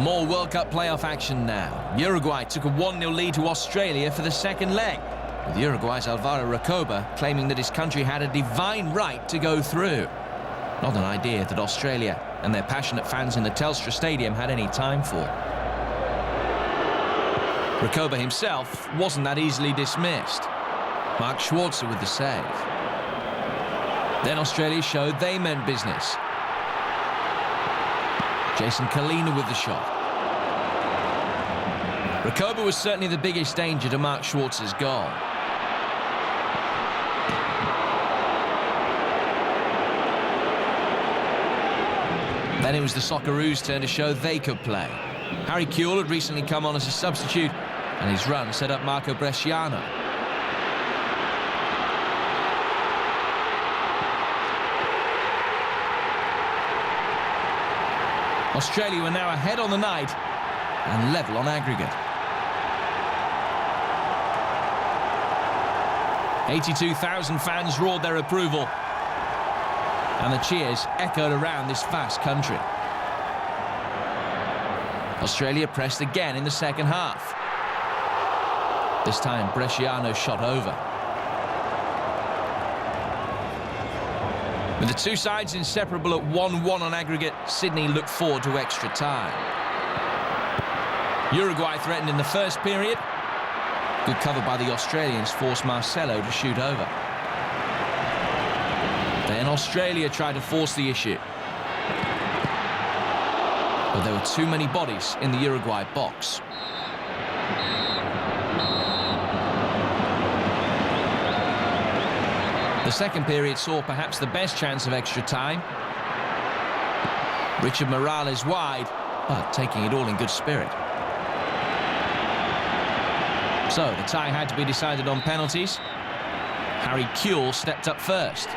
More World Cup playoff action now. Uruguay took a 1-0 lead to Australia for the second leg, with Uruguay's Alvaro Recoba claiming that his country had a divine right to go through. Not an idea that Australia and their passionate fans in the Telstra Stadium had any time for. Recoba himself wasn't that easily dismissed. Mark Schwarzer with the save. Then Australia showed they meant business. Jason Kalina with the shot. Recoba was certainly the biggest danger to Mark Schwarzer's goal. Then it was the Socceroos' turn to show they could play. Harry Kewell had recently come on as a substitute, and his run set up Marco Bresciano. Australia were now ahead on the night and level on aggregate. 82,000 fans roared their approval, and the cheers echoed around this vast country. Australia pressed again in the second half. This time Bresciano shot over. With the two sides inseparable at 1-1 on aggregate, Sydney looked forward to extra time. Uruguay threatened in the first period. Good cover by the Australians forced Marcelo to shoot over. Then Australia tried to force the issue, but there were too many bodies in the Uruguay box. The second period saw perhaps the best chance of extra time. Richard Morales wide, but taking it all in good spirit. So the tie had to be decided on penalties. Harry Kewell stepped up first.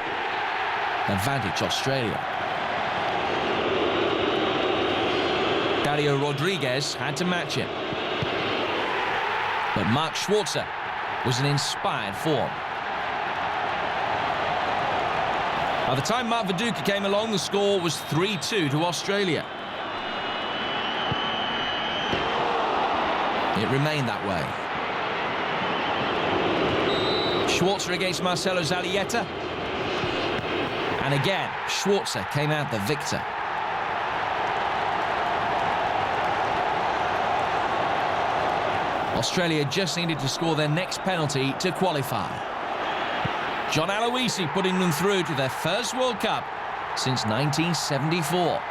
Advantage Australia. Dario Rodriguez had to match him, but Mark Schwarzer was in inspired form. By the time Mark Viduka came along, the score was 3-2 to Australia. It remained that way. Schwarzer against Marcelo Zalieta. And again, Schwarzer came out the victor. Australia just needed to score their next penalty to qualify. John Aloisi putting them through to their first World Cup since 1974.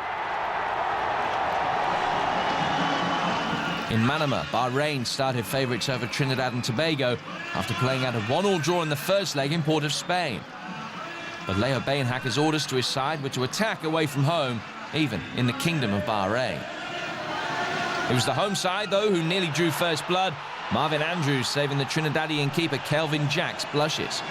In Manama, Bahrain started favourites over Trinidad and Tobago after playing out a 1-1 draw in the first leg in Port of Spain. But Leo Beenhakker's orders to his side were to attack away from home, even in the Kingdom of Bahrain. It was the home side, though, who nearly drew first blood. Marvin Andrews saving the Trinidadian keeper Kelvin Jack's blushes.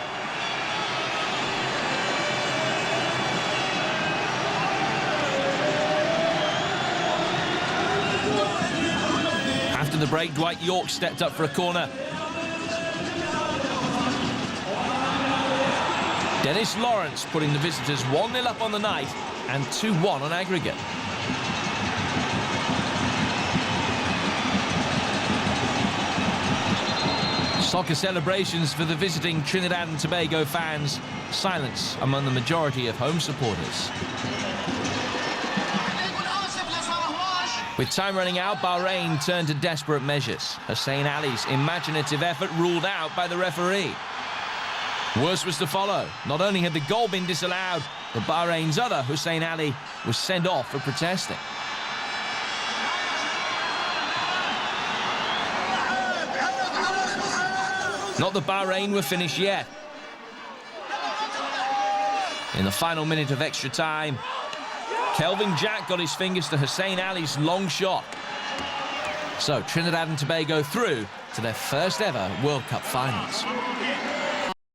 After the break, Dwight York stepped up for a corner. Dennis Lawrence putting the visitors 1-0 up on the night and 2-1 on aggregate. Soccer celebrations for the visiting Trinidad and Tobago fans. Silence among the majority of home supporters. With time running out, Bahrain turned to desperate measures. Hussein Ali's imaginative effort ruled out by the referee. Worse was to follow. Not only had the goal been disallowed, but Bahrain's other, Hussein Ali, was sent off for protesting. Not that Bahrain were finished yet. In the final minute of extra time, Kelvin Jack got his fingers to Hussein Ali's long shot. So Trinidad and Tobago through to their first ever World Cup finals.